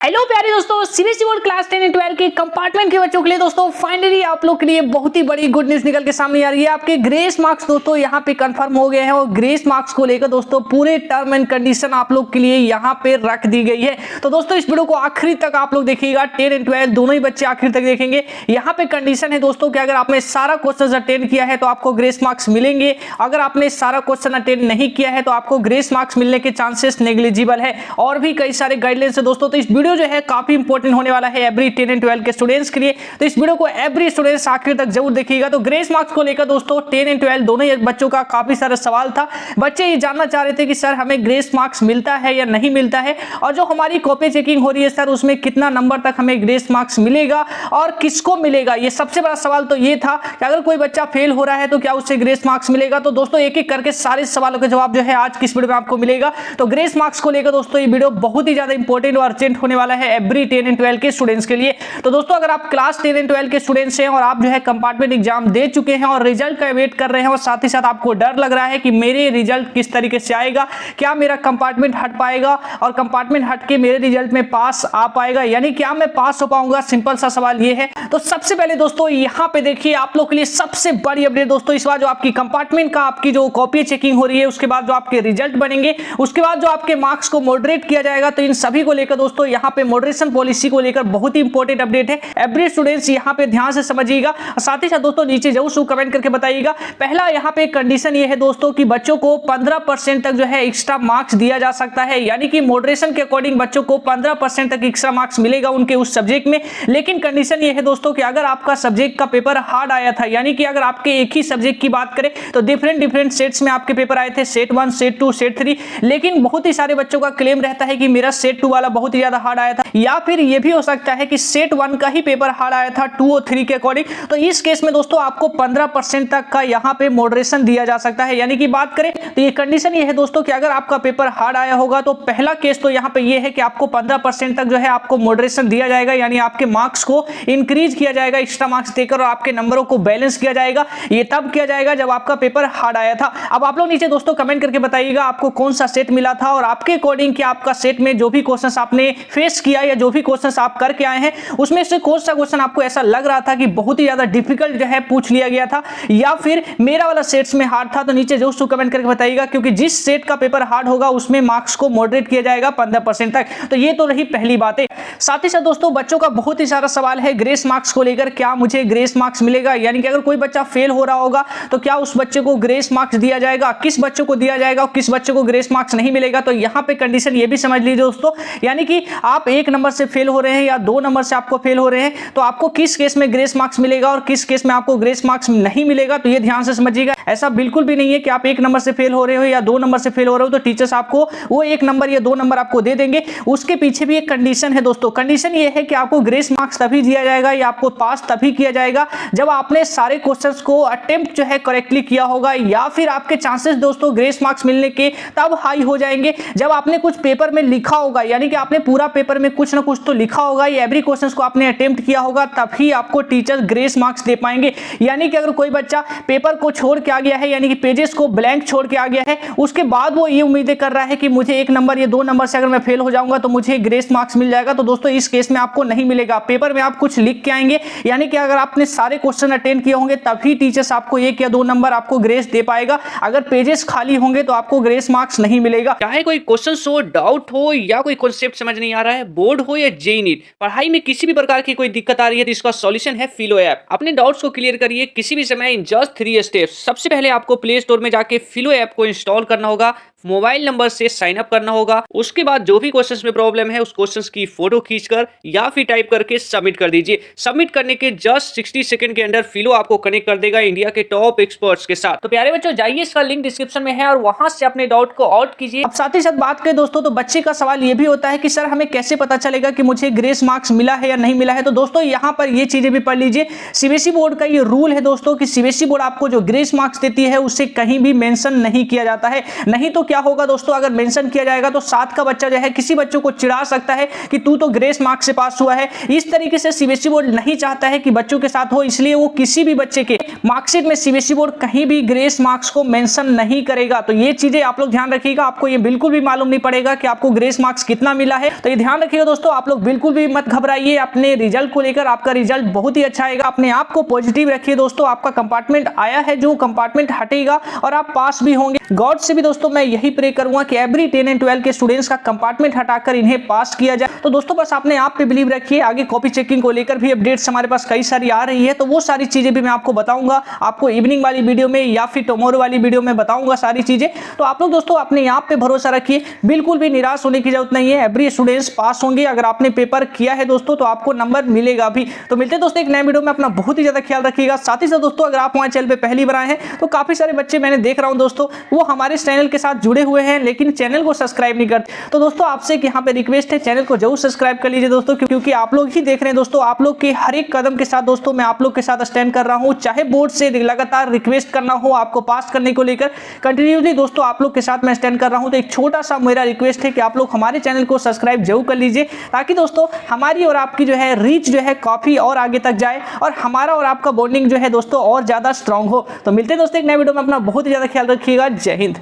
Hello प्यारे दोस्तों, CBSE board class 10 and 12 के कंपार्टमेंट के बच्चों के लिए दोस्तों फाइनली आप लोग के लिए बहुत ही बड़ी गुड न्यूज निकल के सामने आ रही है। आपके ग्रेस मार्क्स दोस्तों यहाँ पे कंफर्म हो गए हैं और ग्रेस मार्क्स को लेकर दोस्तों पूरे टर्म एंड कंडीशन आप लोग के लिए यहाँ पे रख दी गई है। तो दोस्तों इस वीडियो को आखिरी तक आप लोग देखिएगा, 10 एंड 12 दोनों ही बच्चे आखिर तक देखेंगे। यहाँ पे कंडीशन है दोस्तों कि अगर आपने सारा क्वेश्चन अटेंड किया है तो आपको ग्रेस मार्क्स मिलेंगे। अगर आपने सारा क्वेश्चन अटेंड नहीं किया है तो आपको ग्रेस मार्क्स मिलने के चांसेस नेग्लिजिबल है। और भी कई सारे गाइडलाइंस है दोस्तों। तो इस वीडियो जो है काफी इंपॉर्टेंट होने वाला है एवरी 10 एंड 12 के स्टूडेंट्स के लिए। तो इस वीडियो को एवरी स्टूडेंट्स आखिर तक जरूर देखिएगा। तो ग्रेस मार्क्स को लेकर दोस्तों 10 एंड 12 दोनों ही बच्चों का काफी सारा सवाल था। बच्चे ये जानना चाह रहे थे कि सर हमें ग्रेस मार्क्स मिलता है या नहीं मिलता है, और जो हमारी कॉपी चेकिंग हो रही है सर उसमें कितना नंबर तक हमें ग्रेस मार्क्स मिलेगा और किसको मिलेगा। ये सबसे बड़ा सवाल तो ये था कि अगर कोई बच्चा फेल हो रहा है तो क्या उससे ग्रेस मार्क्स मिलेगा। तो दोस्तों एक एक करके सारे सवालों का जवाब जो है आज की इस वीडियो में आपको मिलेगा। तो ग्रेस मार्क्स को लेकर दोस्तों ये वीडियो बहुत ही ज्यादा इंपॉर्टेंट और अर्जेंट होने वाला है एवरी 10 एंड 12 के स्टूडेंट्स के लिए। तो दोस्तों अगर आप क्लास 10 एंड 12 के स्टूडेंट्स हैं और आप जो है कंपार्टमेंट एग्जाम दे चुके हैं और रिजल्ट का वेट कर रहे हैं और साथ ही साथ आपको डर लग रहा है कि मेरे रिजल्ट किस तरीके से आएगा, क्या मेरा कंपार्टमेंट हट पाएगा और कंपार्टमेंट हट के मेरे रिजल्ट में पास आ पाएगा, यानी क्या मैं पास हो पाऊंगा, सिंपल सा सवाल ये है। तो सबसे पहले दोस्तों यहाँ पे देखिए आप लोग के लिए सबसे बड़ी अपडेट दोस्तों, इस बार जो आपकी कंपार्टमेंट का आपकी जो कॉपी चेकिंग हो रही है, उसके बाद जो आपके रिजल्ट बनेंगे, उसके बाद जो आपके मार्क्स को मॉडरेट किया जाएगा, तो इन सभी को लेकर दोस्तों यहाँ पे मॉडरेशन पॉलिसी को लेकर बहुत ही इंपॉर्टेंट अपडेट है। एवरी स्टूडेंट्स यहाँ पे ध्यान से समझिएगा, साथ ही साथ दोस्तों नीचे जरूर कमेंट करके बताइएगा। पहला यहाँ पे कंडीशन ये है दोस्तों कि बच्चों को 15% तक जो है एक्स्ट्रा मार्क्स दिया जा सकता है, यानी कि मॉडरेशन के अकॉर्डिंग बच्चों को 15% तक एक्स्ट्रा मार्क्स मिलेगा उनके उस सब्जेक्ट में। लेकिन कंडीशन ये है दोस्तों कि अगर आपका सब्जेक्ट का पेपर हार्ड आया था, यानी कि अगर आपके एक ही सब्जेक्ट की बात करें तो डिफरेंट सेट्स में आपके पेपर आए थे, सेट 1, सेट 2, सेट 3, लेकिन बहुत ही सारे बच्चों का क्लेम रहता है कि मेरा सेट 2 वाला बहुत ही ज्यादा हार्ड आया था, या फिर यह भी हो सकता है कि सेट 1 का ही पेपर हार्ड आया था 2 और 3 के अकॉर्डिंग। तो इस केस में दोस्तों आपको 15% तक का यहाँ पे मॉडरेशन दिया जा सकता है। यानी कि बात करें तो ये कंडीशन ये है दोस्तों कि अगर आपका पेपर हार्ड आया होगा तो पहला केस तो यहाँ पे ये है कि आपको 15% तक जो है आपको मॉडरेशन दिया जाएगा, यानी आपके मार्क्स को इंक्रीज किया जाएगा एक्स्ट्रा मार्क्स देकर और आपके नंबरों को बैलेंस किया जाएगा। ये तब किया जाएगा जब आपका पेपर हार्ड आया था। अब आप लोग नीचे दोस्तों कमेंट करके बताइएगा आपको कौन सा सेट मिला था और आपके अकॉर्डिंग कि आपका सेट में जो भी क्वेश्चन आपने फेस किया या जो भी क्वेश्चन आप करके आए हैं उसमें से कौन सा क्वेश्चन आपको ऐसा लग रहा था कि बहुत ही ज्यादा डिफिकल्ट जो है पूछ लिया गया था, या फिर मेरा वाला सेट्स में हार्ड था। तो नीचे जरूर कमेंट करके बताइएगा, क्योंकि जिस सेट का पेपर हार्ड होगा उसमें मार्क्स को मॉडरेट किया जाएगा 15% तक। तो ये तो रही पहली बात है। साथ ही साथ दोस्तों बच्चों का बहुत ही सारा सवाल है ग्रेस मार्क्स को लेकर, क्या मुझे ग्रेस मार्क्स मिलेगा, यानी कि अगर कोई बच्चा फेल हो रहा होगा तो क्या उस बच्चे को ग्रेस मार्क्स दिया जाएगा, किस बच्चे को दिया जाएगा और किस बच्चे को ग्रेस मार्क्स नहीं मिलेगा। तो यहाँ पे कंडीशन ये भी समझ लीजिए दोस्तों, यानी कि आप 1 नंबर से फेल हो रहे हैं या 2 नंबर से आपको फेल हो रहे हैं तो आपको किस केस में ग्रेस मार्क्स मिलेगा और किस केस में आपको ग्रेस मार्क्स नहीं मिलेगा। तो ये ध्यान से समझिएगा। ऐसा बिल्कुल भी नहीं है कि आप 1 नंबर से फेल हो रहे हो या 2 नंबर से फेल हो रहे हो तो टीचर्स आपको वो 1 नंबर या 2 नंबर आपको दे देंगे। उसके पीछे भी एक कंडीशन है दोस्तों। कंडीशन ये है कि आपको ग्रेस मार्क्स तभी दिया जाएगा या आपको पास तभी किया जाएगा जब आपने सारे क्वेश्चंस को अटेम्प्ट जो है करेक्टली किया होगा, या फिर आपके चांसेस दोस्तों ग्रेस मार्क्स मिलने के तब हाई हो जाएंगे जब आपने कुछ पेपर में लिखा होगा, यानी कि आपने पूरा पेपर में कुछ ना कुछ तो लिखा होगा या एवरी क्वेश्चन को आपने अटेम्प्ट किया होगा, तभी आपको टीचर ग्रेस मार्क्स दे पाएंगे। यानी कि अगर कोई बच्चा पेपर को छोड़ के आ गया है, यानी कि पेजेस को ब्लैंक छोड़ के आ गया है, उसके बाद वो ये उम्मीदें कर रहा है कि मुझे 1 नंबर या 2 नंबर से अगर मैं फेल हो जाऊंगा तो मुझे ग्रेस मार्क्स मिल जाएगा, तो दोस्तों इस केस में आपको नहीं मिलेगा। पेपर में आप कुछ लिख के आएंगे, यानी कि अगर आपने सारे क्वेश्चन अटेंड किए होंगे तभी टीचर्स आपको 1 या 2 नंबर आपको ग्रेस दे पाएगा। अगर पेजेस खाली होंगे तो आपको ग्रेस मार्क्स नहीं मिलेगा। चाहे कोई क्वेश्चन हो, डाउट हो या कोई कॉन्सेप्ट समझ नहीं आ रहा है, बोर्ड हो या जेईई नीट, पढ़ाई में किसी भी प्रकार की कोई दिक्कत आ रही है तो इसका सॉल्यूशन है फिलो ऐप। अपने डाउट्स को क्लियर करिए किसी भी समय इन जस्ट 3 स्टेप्स। सबसे पहले आपको प्ले स्टोर में जाके फिलो ऐप को इंस्टॉल करना होगा, मोबाइल नंबर से साइन अप करना होगा। उसके बाद जो भी क्वेश्चंस में प्रॉब्लम है उस क्वेश्चंस की फोटो खींचकर या फिर टाइप करके सबमिट कर दीजिए। सबमिट करने के जस्ट 60 सेकंड के अंदर फिलो आपको कनेक्ट कर देगा इंडिया के टॉप एक्सपर्ट्स के साथ। तो प्यारे बच्चों जाइए, इसका लिंक डिस्क्रिप्शन में है और वहां से अपने डाउट को आउट कीजिए। अब साथ ही साथ बात करें दोस्तों तो बच्चे का सवाल ये भी होता है कि सर हमें कैसे पता चलेगा कि मुझे ग्रेस मार्क्स मिला है या नहीं मिला है। तो दोस्तों यहाँ पर ये चीजें भी पढ़ लीजिए। सीबीएसई बोर्ड का ये रूल है दोस्तों कि सीबीएसई बोर्ड आपको जो ग्रेस मार्क्स मार्क्स देती है उसे कहीं भी मेंशन नहीं किया जाता है। नहीं तो क्या होगा दोस्तों, अगर मेंशन किया जाएगा तो साथ का बच्चा जो है किसी बच्चों को चिढ़ा सकता है कि तू तो ग्रेस मार्क्स से पास हुआ है। इस तरीके से सीबीएसई बोर्ड नहीं चाहता है कि बच्चों के साथ हो, इसलिए वो किसी भी बच्चे के मार्कशीट में सीबीएसई बोर्ड कहीं भी ग्रेस मार्क्स को मेंशन नहीं करेगा। तो ये चीजें आप लोग ध्यान रखिएगा, आपको ये बिल्कुल भी मालूम नहीं पड़ेगा कि आपको ग्रेस मार्क्स कितना मिला है। तो ये ध्यान रखिएगा दोस्तों, आप लोग बिल्कुल भी मत घबराइए अपने रिजल्ट को लेकर। आपका रिजल्ट बहुत ही अच्छा आएगा, अपने आप को पॉजिटिव रखिए दोस्तों। आपका कंपार्टमेंट आया है, जो कंपार्टमेंट हटेगा और आप पास भी होंगे। गॉड से भी दोस्तों मैं यही प्रे करूंगा कि एवरी 10 एंड 12 के स्टूडेंट्स का कंपार्टमेंट हटाकर इन्हें पास किया जाए। तो दोस्तों बस अपने आप पे बिलीव रखिए। आगे कॉपी चेकिंग को लेकर भी अपडेट्स हमारे पास कई सारी आ रही है, तो वो सारी चीजें भी मैं आपको बताऊंगा, आपको इवनिंग वाली वीडियो में या फिर टुमारो वाली वीडियो में बताऊंगा सारी चीजें। तो आप लोग दोस्तों अपने आप पे भरोसा रखिए, बिल्कुल भी निराश होने की जरूरत नहीं है। एवरी स्टूडेंट्स पास होंगे। अगर आपने पेपर किया है दोस्तों तो आपको नंबर मिलेगा भी। तो मिलते हैं दोस्तों एक नए वीडियो में, अपना बहुत ही ज्यादा ख्याल रखिएगा। साथ ही साथ दोस्तों अगर आप हमारे चैनल पे पहली बार आए हैं तो काफी सारे बच्चे मैंने देख रहा हूं दोस्तों, वो हमारे चैनल के साथ जुड़े हुए हैं लेकिन चैनल को सब्सक्राइब नहीं करते। तो दोस्तों आपसे यहाँ पे रिक्वेस्ट है, चैनल को जरूर सब्सक्राइब कर लीजिए दोस्तों, क्योंकि आप लोग ही देख रहे हैं दोस्तों। आप लोग के हर एक कदम के साथ दोस्तों मैं आप लोग के साथ स्टैंड कर रहा हूँ। चाहे बोर्ड से लगातार रिक्वेस्ट करना हो आपको पास करने को लेकर, कंटिन्यूसली दोस्तों आप लोग के साथ मैं स्टैंड कर रहा हूँ। तो एक छोटा सा मेरा रिक्वेस्ट है कि आप लोग हमारे चैनल को सब्सक्राइब जरूर कर लीजिए, ताकि दोस्तों हमारी और आपकी जो है रीच जो है काफी और आगे तक जाए और हमारा और आपका बॉन्डिंग जो है दोस्तों और ज्यादा स्ट्रांग हो। तो मिलते हैं दोस्तों एक नए वीडियो में, अपना बहुत ही ज्यादा ख्याल रखिएगा। जय हिंद।